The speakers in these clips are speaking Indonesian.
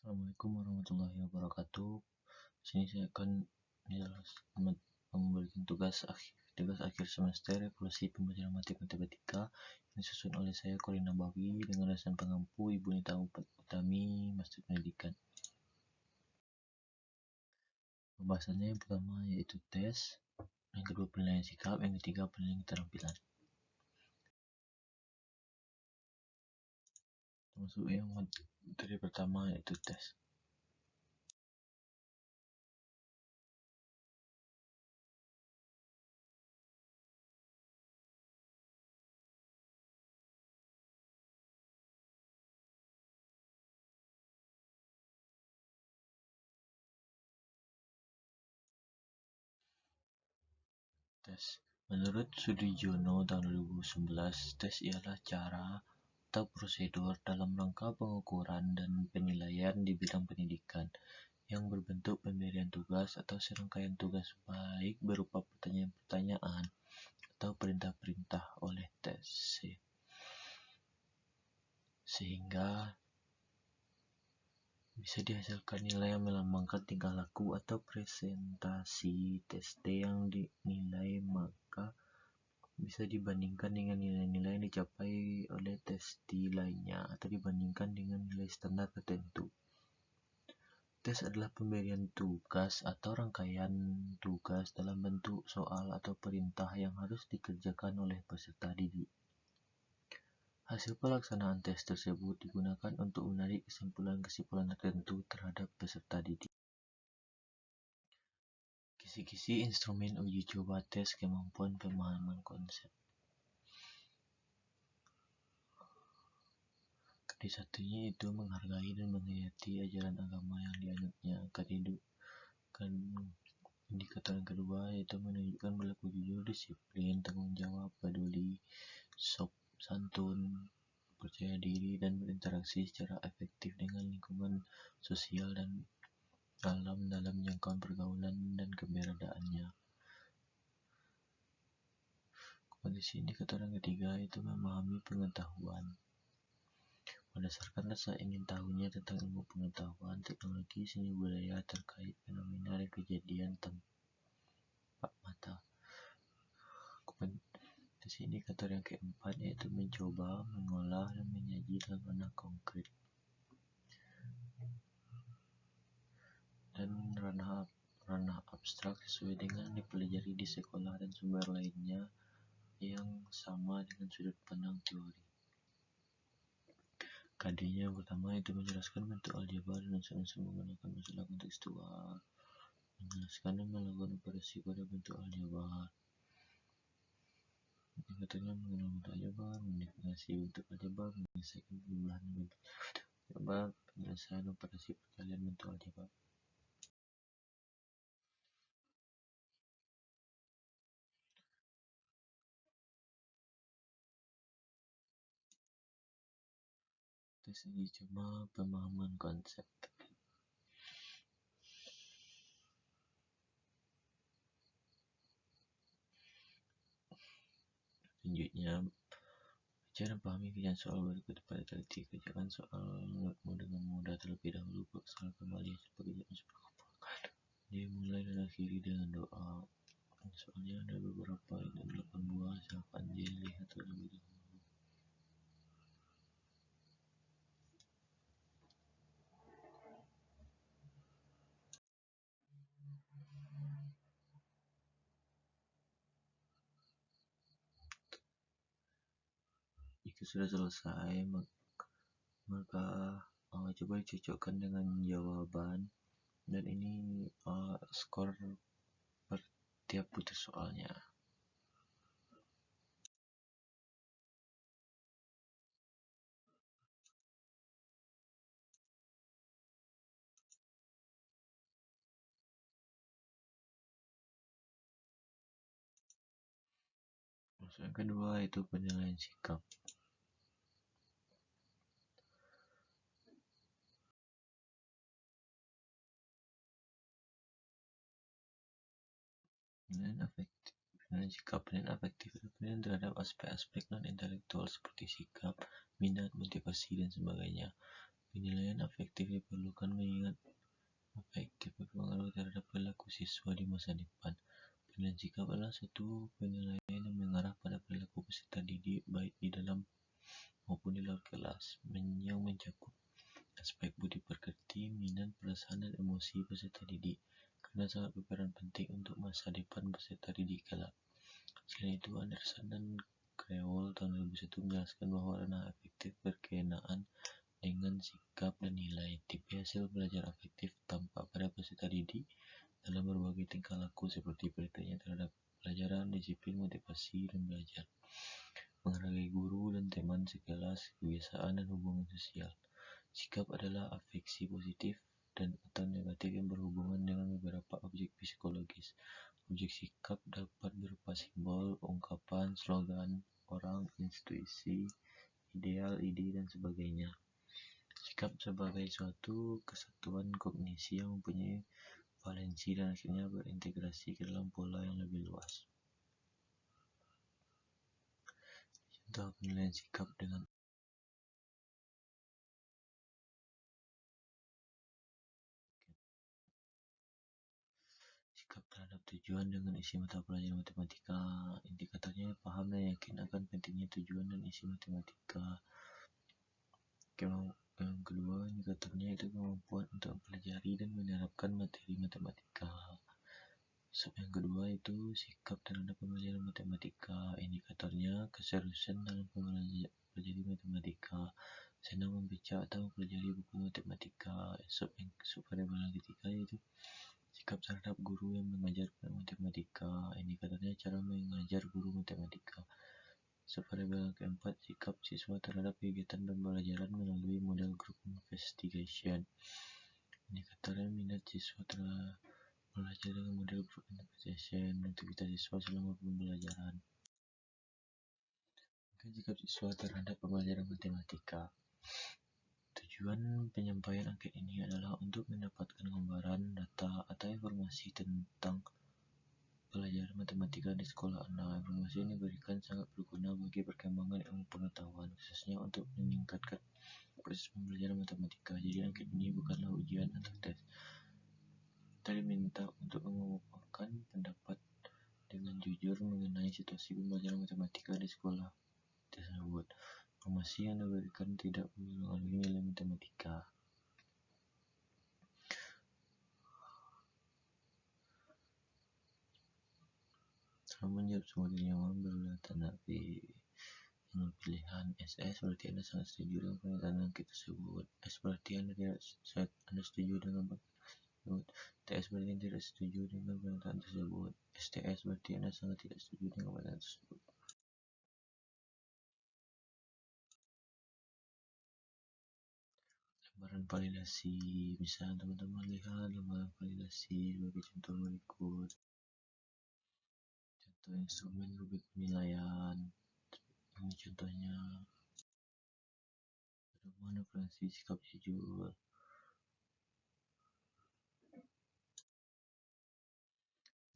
Assalamualaikum warahmatullahi wabarakatuh. Di sini saya akan memberikan tugas akhir semester evaluasi pembelajaran matematika yang disusun oleh saya Korin Nabawi dengan dosen pengampu Ibu Nita Utami, Master Pendidikan. Pembahasannya yang pertama yaitu tes, yang kedua penilaian sikap, yang ketiga penilaian keterampilan. Termasuk yang materi pertama yaitu tes. Tes. Menurut Sudiono tahun 2011, tes ialah cara atau prosedur dalam rangka pengukuran dan penilaian di bidang pendidikan yang berbentuk pemberian tugas atau serangkaian tugas baik berupa pertanyaan-pertanyaan atau perintah-perintah oleh tes sehingga bisa dihasilkan nilai yang melambangkan tingkah laku atau presentasi tes yang dinilai, maka bisa dibandingkan dengan nilai-nilai yang dicapai oleh tes lainnya atau dibandingkan dengan nilai standar tertentu. Tes adalah pemberian tugas atau rangkaian tugas dalam bentuk soal atau perintah yang harus dikerjakan oleh peserta didik. Hasil pelaksanaan tes tersebut digunakan untuk menarik kesimpulan-kesimpulan tertentu terhadap peserta didik. Kisi-kisi instrumen uji coba tes kemampuan pemahaman konsep. Satunya itu menghargai dan menghayati ajaran agama yang dianutnya. Indikator yang kedua yaitu menunjukkan berlaku jujur, disiplin, tanggung jawab, peduli, santun, percaya diri, dan berinteraksi secara efektif dengan lingkungan sosial dan alam dalam jangkauan pergaulan dan keberadaannya. Kondisi indikator yang ketiga itu memahami pengetahuan. Berdasarkan rasa ingin tahunya tentang ilmu pengetahuan, teknologi, seni budaya terkait fenomena dan kejadian tampak mata. Kondisi indikator yang keempat yaitu mencoba, mengolah, dan menyaji dalam ranah konkret dan ranah abstrak sesuai dengan yang dipelajari di sekolah dan sumber lainnya yang sama dengan sudut pandang teori. KD-nya yang pertama itu menjelaskan bentuk aljabar dan unsur-unsur menggunakan masalah kontekstual, menjelaskan dan melakukan operasi pada bentuk aljabar. Indikatornya mengenal bentuk aljabar, mendefinisi bentuk aljabar, menyelesaikan penjumlahan bentuk aljabar, penyelesaian operasi perkalian bentuk aljabar. Tes uji coba pemahaman konsep. Selanjutnya, baca dan pahami kerjaan soal berikut pada teliti. Kerjakan soalmu dengan mudah terlebih dahulu. Soal kembali hasil pekerjaan sudah. Dimulai dan akhiri dengan doa. Soalnya ada beberapa, itu 8 buah. Silakan dilihat terlebih dahulu. Jika sudah selesai, maka coba dicocokkan dengan jawaban, dan ini skor per tiap butir soalnya. Yang kedua itu penilaian sikap. Penilaian sikap, penilaian afektif, penilaian terhadap aspek-aspek non-intelektual seperti sikap, minat, motivasi, dan sebagainya. Penilaian afektif diperlukan mengingat afektif berpengaruh terhadap perilaku siswa di masa depan. Penilaian sikap adalah satu penilaian yang mengarah pada perilaku peserta didik baik di dalam maupun di luar kelas, yang mencakup aspek budi pekerti, minat, perasaan, dan emosi peserta didik, karena sangat berperan penting untuk masa depan peserta didik kelak. Selain itu, Anderson dan Crewell tahun 2001 menjelaskan bahwa ranah afektif berkenaan dengan sikap dan nilai. Tipe hasil belajar afektif tampak pada peserta didik dalam berbagai tingkah laku seperti perhatiannya terhadap pelajaran, disiplin, motivasi, dan belajar, menghargai guru dan teman sekelas, kebiasaan, dan hubungan sosial. Sikap adalah afeksi positif dan atau negatif yang berhubungan dengan beberapa objek psikologis. Objek sikap dapat berupa simbol, ungkapan, slogan, orang, institusi, ideal, ide, dan sebagainya. Sikap sebagai suatu kesatuan kognisi yang mempunyai valensi dan akhirnya berintegrasi ke dalam pola yang lebih luas. Contoh penilaian sikap dengan sikap terhadap tujuan dengan isi mata pelajaran matematika. Indikatornya paham dan yakin akan pentingnya tujuan dan isi matematika. Yang kedua, indikatornya itu kemampuan untuk mempelajari dan menerapkan materi matematika. Yang kedua itu sikap terhadap pembelajaran matematika. Indikatornya keseriusan dalam mempelajari matematika, senang membaca atau mempelajari buku matematika. Variabel yang ketiga yaitu sikap terhadap guru yang mengajar matematika. Indikatornya cara mengajar guru matematika. Variabel yang keempat, sikap siswa terhadap kegiatan pembelajaran melalui model group investigation. Indikatornya minat siswa terhadap belajar dengan model group investigation, aktivitas siswa selama pembelajaran. Sikap siswa terhadap pembelajaran matematika. Tujuan penyampaian angket ini adalah untuk mendapatkan gambaran, data, atau informasi tentang pelajaran matematika di sekolah Anda. Informasi yang diberikan sangat berguna bagi perkembangan ilmu pengetahuan, khususnya untuk meningkatkan proses pembelajaran matematika. Jadi angket ini bukanlah ujian atau tes. Kita diminta untuk mengungkapkan pendapat dengan jujur mengenai situasi pembelajaran matematika di sekolah tersebut. Informasi yang diberikan tidak mempengaruhi nilai matematika. Dalam menjawab semua nyaman bertanggapi dengan pilihan SS berarti Anda sangat setuju dengan pernyataan angket tersebut. S berarti Anda tidak setuju dengan tersebut. TS berarti Anda tidak setuju dengan pernyataan tersebut. STS berarti Anda sangat tidak setuju dengan pernyataan tersebut. Lembaran validasi, misalnya teman-teman lihat lembaran validasi sebagai contoh berikut. Contoh instrumen rubrik penilaian. Ini contohnya. Pedoman operasi sikap jujur.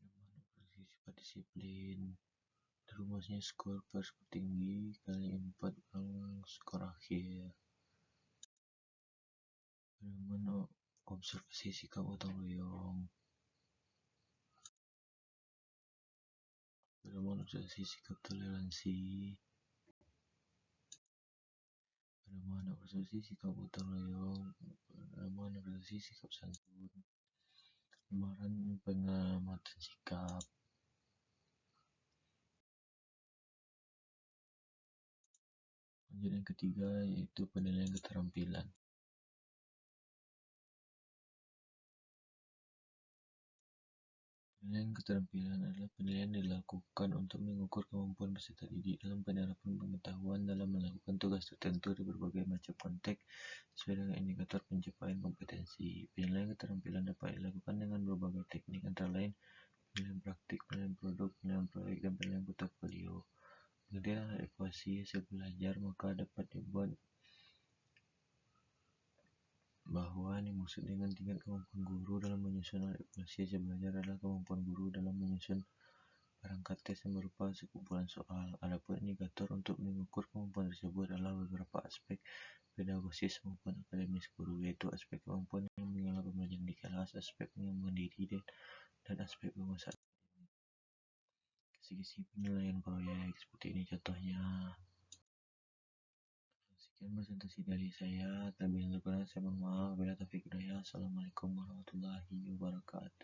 Pedoman operasi sifat disiplin. Rumusnya skor per skor tinggi kali 4 skor akhir. Pedoman observasi sikap gotong royong. Pedoman observasi sikap toleransi. Pedoman observasi sikap gotong royong. Pedoman observasi sikap santun. Lembaran pengamatan sikap. Lanjut yang ketiga yaitu penilaian keterampilan. Penilaian keterampilan adalah penilaian yang dilakukan untuk mengukur kemampuan peserta didik dalam penerapan pengetahuan dalam melakukan tugas tertentu di berbagai macam konteks sesuai dengan indikator pencapaian kompetensi. Penilaian keterampilan dapat dilakukan dengan berbagai teknik antara lain penilaian praktik, penilaian produk, penilaian proyek, dan penilaian portofolio. Penilaian evaluasi hasil belajar maka dapat dibuat bahwa yang dimaksud dengan tingkat kemampuan guru dalam menyusun evaluasi hasil belajar adalah kemampuan guru dalam menyusun perangkat tes yang berupa sekumpulan soal. Adapun indikator untuk mengukur kemampuan tersebut adalah beberapa aspek pedagogis maupun akademis guru, yaitu aspek kemampuan yang mengelola pembelajaran di kelas, aspek pengembangan diri, dan aspek penguasaan kisi-kisi penilaian proyek. Seperti ini contohnya. Sekian presentasi dari saya. Terlebih kurang saya mohon maaf. Wabillahi taufiq hidayah. Assalamualaikum warahmatullahi wabarakatuh.